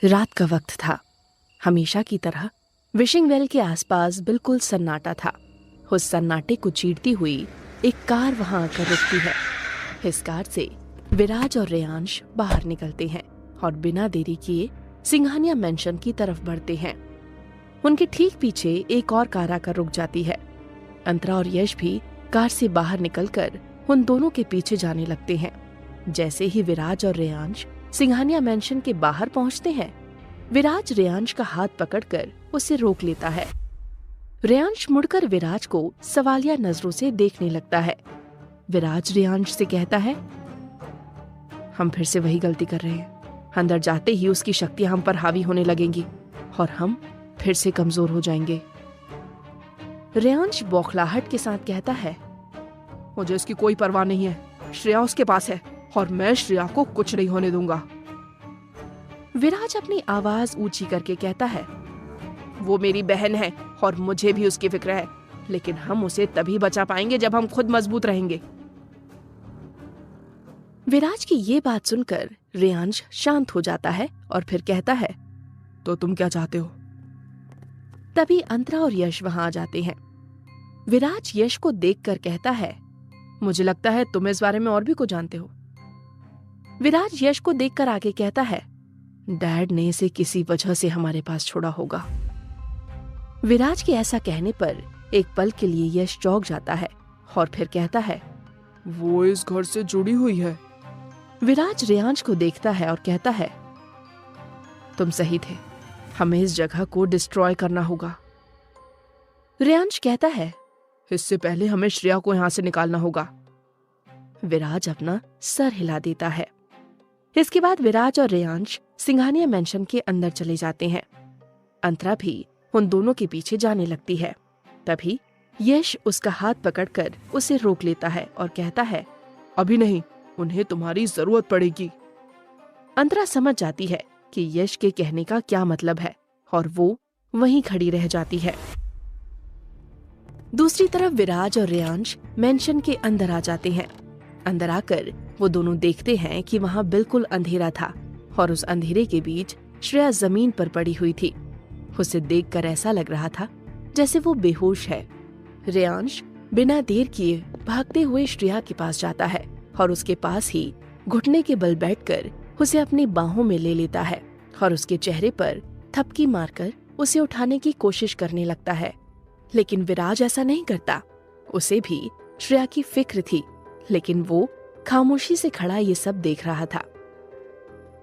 रात का वक्त था। हमेशा की तरह विशिंग वेल के आसपास बिल्कुल सन्नाटा था। उस सन्नाटे को चीरती हुई एक कार वहां आकर रुकती है। इस कार से विराज और रेयांश बाहर निकलते हैं और बिना देरी किए सिंघानिया मेंशन की तरफ बढ़ते हैं। उनके ठीक पीछे एक और कार आकर रुक जाती है। अंतरा और यश भी कार से बाहर निकलकर उन दोनों के पीछे जाने लगते हैं। जैसे ही विराज और रेयांश सिंघानिया मेंशन के बाहर पहुंचते हैं, विराज रेयांश का हाथ पकड़कर उसे रोक लेता है। रेयांश मुड़कर विराज को सवालिया नजरों से देखने लगता है। विराज रेयांश से कहता है, हम फिर से वही गलती कर रहे हैं। अंदर जाते ही उसकी शक्तियां हम पर हावी होने लगेंगी और हम फिर से कमजोर हो जाएंगे। रेयांश बौखलाहट के साथ कहता है, मुझे इसकी कोई परवाह नहीं है। श्रेया उसके पास है और मैं श्रेया को कुछ नहीं होने दूंगा। विराज अपनी आवाज ऊंची करके कहता है, वो मेरी बहन है और मुझे भी उसकी फिक्र है, लेकिन हम उसे तभी बचा पाएंगे जब हम खुद मजबूत रहेंगे। विराज की ये बात सुनकर रेयांश शांत हो जाता है और फिर कहता है, तो तुम क्या चाहते हो? तभी अंतरा और यश वहां आ जाते हैं। विराज यश को देखकर कहता है, मुझे लगता है तुम इस बारे में और भी कुछ जानते हो। विराज यश को देखकर आगे कहता है, डैड ने इसे किसी वजह से हमारे पास छोड़ा होगा। विराज के ऐसा कहने पर एक पल के लिए यश चौंक जाता है और फिर कहता है, वो इस घर से जुड़ी हुई है। विराज रेयांश को देखता है और कहता है, तुम सही थे, हमें इस जगह को डिस्ट्रॉय करना होगा। रेयांश कहता है, इससे पहले हमें श्रेया को यहां से निकालना होगा। विराज अपना सर हिला देता है। इसके बाद विराज और रेयांश सिंघानिया मेंशन के अंदर चले जाते हैं। अंतरा भी उन दोनों के पीछे जाने लगती है। तभी यश उसका हाथ पकड़कर उसे रोक लेता है और कहता है, अभी नहीं, उन्हें तुम्हारी जरूरत पड़ेगी। अंतरा समझ जाती है कि यश के कहने का क्या मतलब है और वो वहीं खड़ी रह जाती है। दूसरी तरफ विराज और रेयांश मेंशन के अंदर आ जाते हैं। अंदर आकर वो दोनों देखते हैं कि वहां बिल्कुल अंधेरा था और उस अंधेरे के बीच श्रेया जमीन पर पड़ी हुई थी। उसे देखकर ऐसा लग रहा था जैसे वो बेहोश है। रेयांश बिना देर किए भागते हुए श्रेया के पास जाता है और उसके पास ही घुटने के बल बैठकर उसे अपनी बाहों में ले लेता है और उसके चेहरे पर थपकी मारकर उसे उठाने की कोशिश करने लगता है। लेकिन विराज ऐसा नहीं करता। उसे भी श्रेया की फिक्र थी, लेकिन वो खामोशी से खड़ा ये सब देख रहा था।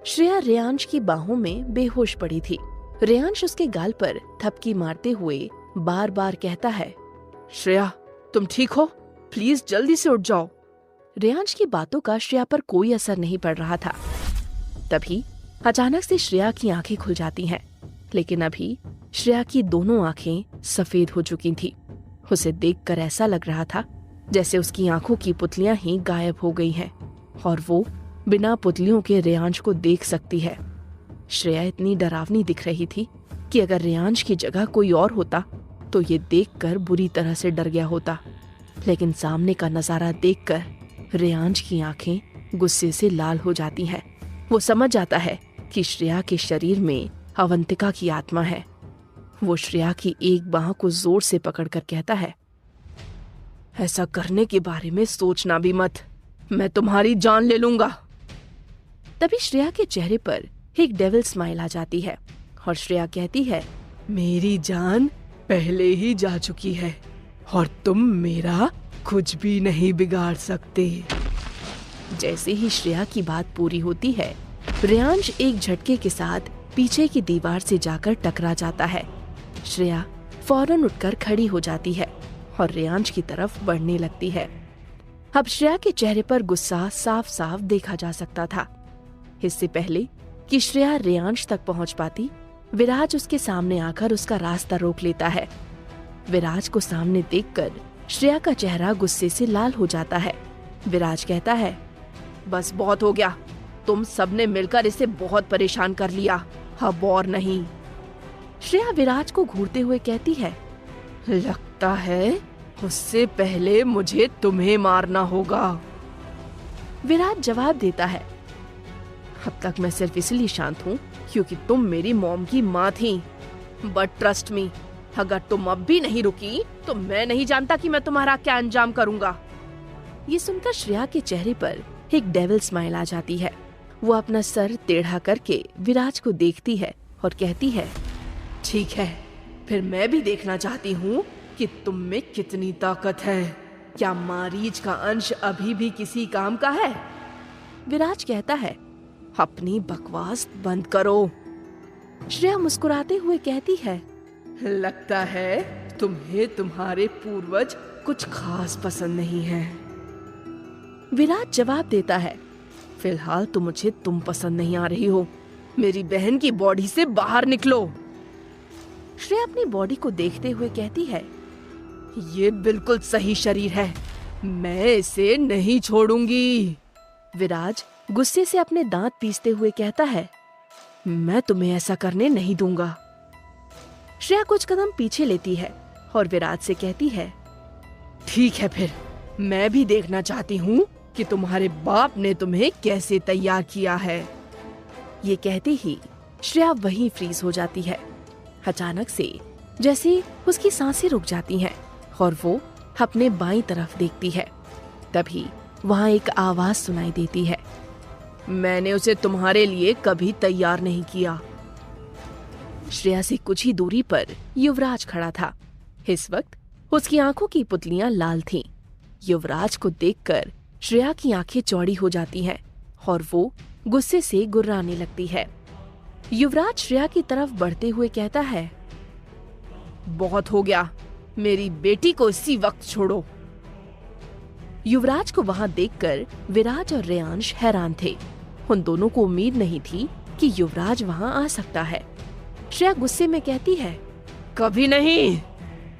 श्रेया रेयांश की बाहों में बेहोश पड़ी थी। रेयांश उसके गाल पर थपकी मारते हुए बार बार कहता है, श्रेया तुम ठीक हो? प्लीज जल्दी से उठ जाओ। रेयांश की बातों का श्रेया पर कोई असर नहीं पड़ रहा था। तभी अचानक से श्रेया की आंखें खुल जाती हैं, लेकिन अभी श्रेया की दोनों आंखें सफेद हो चुकी थी। उसे देखकर ऐसा लग रहा था जैसे उसकी आंखों की पुतलियां ही गायब हो गई हैं और वो बिना पुतलियों के रेयांश को देख सकती है। श्रेया इतनी डरावनी दिख रही थी कि अगर रेयांश की जगह कोई और होता तो ये देखकर बुरी तरह से डर गया होता, लेकिन सामने का नजारा देखकर रेयांश की आंखें गुस्से से लाल हो जाती हैं। वो समझ जाता है कि श्रेया के शरीर में अवंतिका की आत्मा है। वो श्रेया की एक बाह को जोर से पकड़कर कहता है, ऐसा करने के बारे में सोचना भी मत, मैं तुम्हारी जान ले लूंगा। तभी श्रेया के चेहरे पर एक डेविल स्माइल आ जाती है और श्रेया कहती है, मेरी जान पहले ही जा चुकी है और तुम मेरा कुछ भी नहीं बिगाड़ सकते। जैसे ही श्रेया की बात पूरी होती है, रेयांश एक झटके के साथ पीछे की दीवार से जाकर टकरा जाता है। श्रेया फौरन उठकर खड़ी हो जाती है और रेयांश की तरफ बढ़ने लगती है। अब श्रेया के चेहरे पर गुस्सा साफ साफ देखा जा सकता था। इससे पहले कि श्रेया रेयांश तक पहुंच पाती, विराज उसके सामने आकर उसका रास्ता रोक लेता है। विराज को सामने देखकर श्रेया का चेहरा गुस्से से लाल हो जाता है। विराज कहता है, बस बहुत हो गया, तुम सबने मिलकर इसे बहुत परेशान कर लिया, अब और नहीं। श्रेया विराज को घूरते हुए कहती है, लगता है उससे पहले मुझे तुम्हें मारना होगा। विराज जवाब देता है, अब तक मैं सिर्फ इसलिए शांत हूँ क्योंकि तुम मेरी मॉम की माँ थी। बट ट्रस्ट मी, अगर तुम अब भी नहीं रुकी तो मैं नहीं जानता कि मैं तुम्हारा क्या अंजाम करूंगा। ये सुनकर श्रेया के चेहरे पर एक डेविल स्माइल आ जाती है। वो अपना सर टेढ़ा करके विराज को देखती है और कहती है, ठीक है, फिर मैं भी देखना चाहती हूँ कि तुम में कितनी ताकत है। क्या मारीच का अंश अभी भी किसी काम का है? विराज कहता है, अपनी बकवास बंद करो। श्रेया मुस्कुराते हुए कहती है, लगता है तुम्हें तुम्हारे पूर्वज कुछ खास पसंद नहीं है। विराज जवाब देता है, फिलहाल तो मुझे तुम पसंद नहीं आ रही हो। मेरी बहन की बॉडी से बाहर निकलो। श्रेया अपनी बॉडी को देखते हुए कहती है, ये बिल्कुल सही शरीर है, मैं इसे नहीं छोड़ूंगी। विराज गुस्से से अपने दांत पीसते हुए कहता है, मैं तुम्हें ऐसा करने नहीं दूंगा। श्रेया कुछ कदम पीछे लेती है और विराज से कहती है, ठीक है, फिर मैं भी देखना चाहती हूँ कि तुम्हारे बाप ने तुम्हें कैसे तैयार किया है। ये कहते ही श्रेया वहीं फ्रीज हो जाती है। अचानक से जैसे उसकी सांसें रुक जाती हैं और वो अपने बाईं तरफ देखती है। तभी वहाँ एक आवाज सुनाई देती है, मैंने उसे तुम्हारे लिए कभी तैयार नहीं किया। श्रेया से कुछ ही दूरी पर युवराज खड़ा था। इस वक्त उसकी आंखों की पुतलियां लाल थीं। युवराज को देखकर श्रेया की आंखें चौड़ी हो जाती हैं और वो गुस्से से गुर्राने लगती है। युवराज श्रेया की तरफ बढ़ते हुए कहता है, बहुत हो गया, मेरी बेटी को इसी वक्त छोड़ो। युवराज को वहां देखकर विराज और रेयांश हैरान थे। उन दोनों को उम्मीद नहीं थी कि युवराज वहां आ सकता है। श्रेया गुस्से में कहती है, कभी नहीं।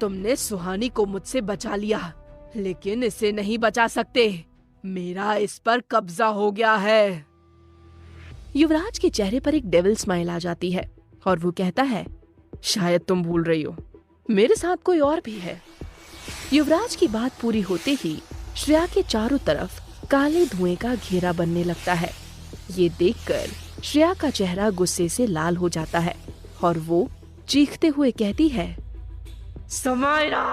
तुमने सुहानी को मुझसे बचा लिया, लेकिन इसे नहीं बचा सकते। मेरा इस पर कब्जा हो गया है। युवराज के चेहरे पर एक डेविल स्माइल आ जाती है और वो कहता है, शायद तुम भूल रही हो, मेरे साथ कोई और भी है। युवराज की बात पूरी होते ही श्रेया के चारों तरफ काले धुएं का घेरा बनने लगता है। ये देखकर श्रेया का चेहरा गुस्से से लाल हो जाता है और वो चीखते हुए कहती है, समायरा।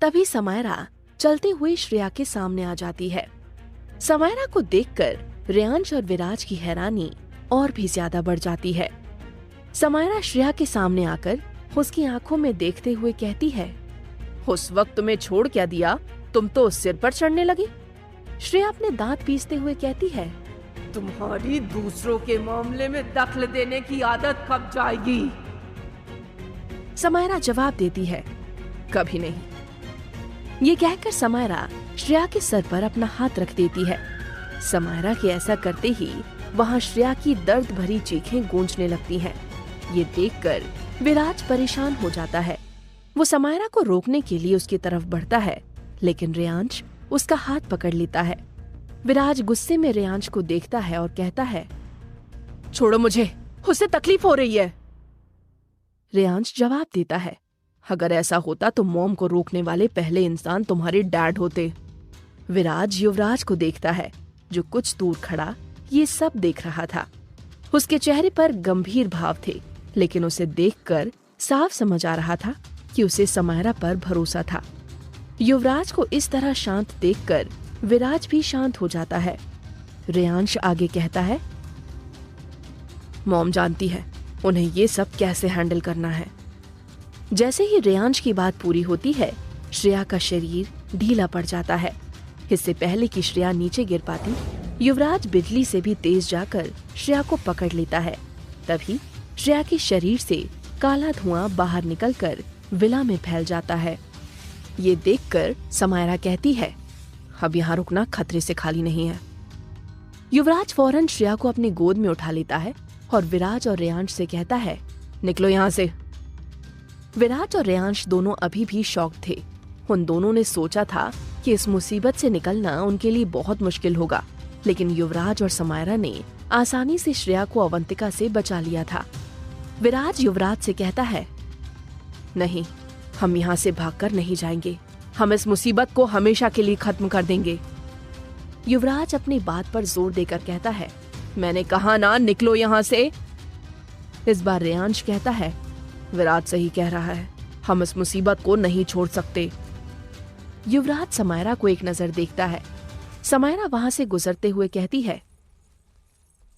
तभी समायरा चलते हुए श्रेया के सामने आ जाती है। समायरा को देखकर रेयांश और विराज की हैरानी और भी ज्यादा बढ़ जाती है। समायरा श्रेया के सामने आकर उसकी आंखों में देखते हुए कहती है, उस वक्त तुम्हें छोड़ क्या दिया, तुम तो सिर पर चढ़ने लगी। श्रेया अपने दांत पीसते हुए कहती है, तुम्हारी दूसरों के मामले में दखल देने की आदत कब जाएगी? समायरा जवाब देती है, कभी नहीं। ये कहकर समायरा श्रेया के सर पर अपना हाथ रख देती है। समायरा के ऐसा करते ही वहाँ श्रेया की दर्द भरी चीखें गूंजने लगती हैं। ये देखकर विराज परेशान हो जाता है। वो समायरा को रोकने के लिए उसकी तरफ बढ़ता है, लेकिन रेयांश उसका हाथ पकड़ लेता है। विराज गुस्से में रेयांश को देखता है और कहता है, छोड़ो मुझे, उसे तकलीफ हो रही है। रेयांश जवाब देता है, अगर ऐसा होता तो मॉम को रोकने वाले पहले इंसान तुम्हारे डैड होते। विराज युवराज को देखता है, जो कुछ दूर खड़ा ये सब देख रहा था। उसके चेहरे पर गंभीर भाव थे, लेकिन उसे देखकर साफ समझ आ रहा था कि उसे समायरा पर भरोसा था। युवराज को इस तरह शांत देखकर विराज भी शांत हो जाता है। रेयांश आगे कहता है, मॉम जानती है उन्हें ये सब कैसे हैंडल करना है। जैसे ही रेयांश की बात पूरी होती है, श्रेया का शरीर ढीला पड़ जाता है। इससे पहले कि श्रेया नीचे गिर पाती, युवराज बिजली से भी तेज जाकर श्रेया को पकड़ लेता है। तभी श्रेया के शरीर से काला धुआं बाहर निकलकर विला में फैल जाता है। ये देखकर समायरा कहती है, अब यहाँ रुकना खतरे से खाली नहीं है। युवराज फौरन श्रेया को अपनी गोद में उठा लेता है और विराज और रेयांश से कहता है, निकलो यहाँ से। विराज और रेयांश दोनों अभी भी शॉक थे। उन दोनों ने सोचा था कि इस मुसीबत से निकलना उनके लिए बहुत मुश्किल होगा, लेकिन युवराज और समायरा ने आसानी से श्रेया को अवंतिका से बचा लिया था। विराज युवराज से कहता है, नहीं, हम यहाँ से भागकर नहीं जाएंगे, हम इस मुसीबत को हमेशा के लिए खत्म कर देंगे। युवराज अपनी बात पर जोर देकर कहता है, मैंने कहा ना, निकलो यहाँ से। इस बार रेयांश कहता है, विराट सही कह रहा है, हम इस मुसीबत को नहीं छोड़ सकते। युवराज समायरा को एक नजर देखता है। समायरा वहां से गुजरते हुए कहती है,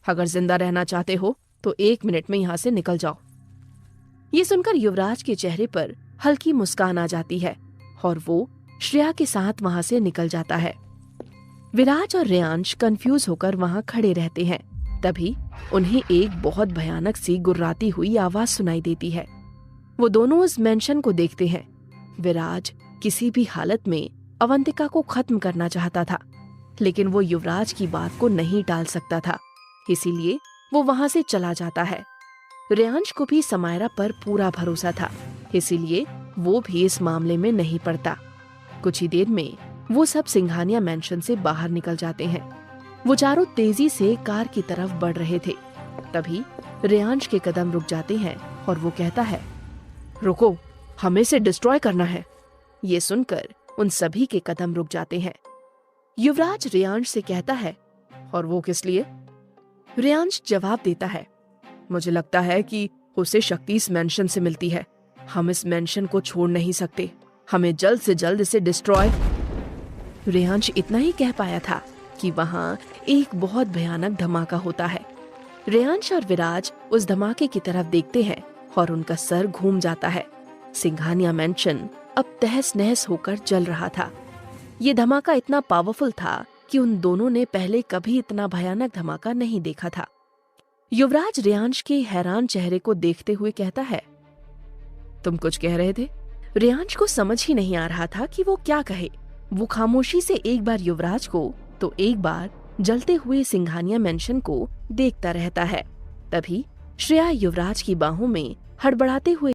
अगर जिंदा रहना चाहते हो तो 1 मिनट में यहां से निकल जाओ। ये सुनकर युवराज के चेहरे पर हल्की मुस्कान आ जाती है और वो श्रेया के साथ वहां से निकल जाता है। विराज और रेयांश कंफ्यूज होकर वहां खड़े रहते हैं। तभी उन्हें एक बहुत भयानक सी गुर्राती हुई आवाज सुनाई देती है। वो दोनों उस मेंशन को देखते हैं। विराज किसी भी हालत में अवंतिका को खत्म करना चाहता था, लेकिन वो युवराज की बात को नहीं टाल सकता था, इसीलिए वो वहां से चला जाता है। रेयांश को भी समायरा पर पूरा भरोसा था, इसीलिए वो भी इस मामले में नहीं पड़ता। कुछ ही देर में वो सब सिंघानिया मेंशन से बाहर निकल जाते हैं। वो चारों तेजी से कार की तरफ बढ़ रहे थे। तभी रेयांश के कदम रुक जाते हैं और वो कहता है, रुको, हमें इसे डिस्ट्रॉय करना है। ये सुनकर उन सभी के कदम रुक जाते हैं। युवराज रेयांश से कहता है, और वो किस लिए? रेयांश जवाब देता है, मुझे लगता है कि उसे शक्ति इस मेंशन से मिलती है। हम इस मेंशन को छोड़ नहीं सकते, हमें जल्द से जल्द इसे डिस्ट्रॉय। रेयांश इतना ही कह पाया था कि वहां एक बहुत भयानक धमाका होता है। रेयांश और विराज उस धमाके की तरफ देखते हैं और उनका सर घूम जाता है। सिंघानिया मेंशन अब तहस नहस होकर जल रहा था। ये धमाका इतना पावरफुल था कि उन दोनों ने पहले कभी इतना भयानक धमाका नहीं देखा था। युवराज रेयांश के हैरान चेहरे को देखते हुए कहता है, तुम कुछ कह रहे थे? रेयांश को समझ ही नहीं आ रहा था कि वो क्या कहे। वो खामोशी से एक बार युवराज को तो एक बार जलते हुए सिंघानिया मेंशन को देखता रहता है। तभी श्रेया युवराज की बाहों में हड़बड़ाते हुए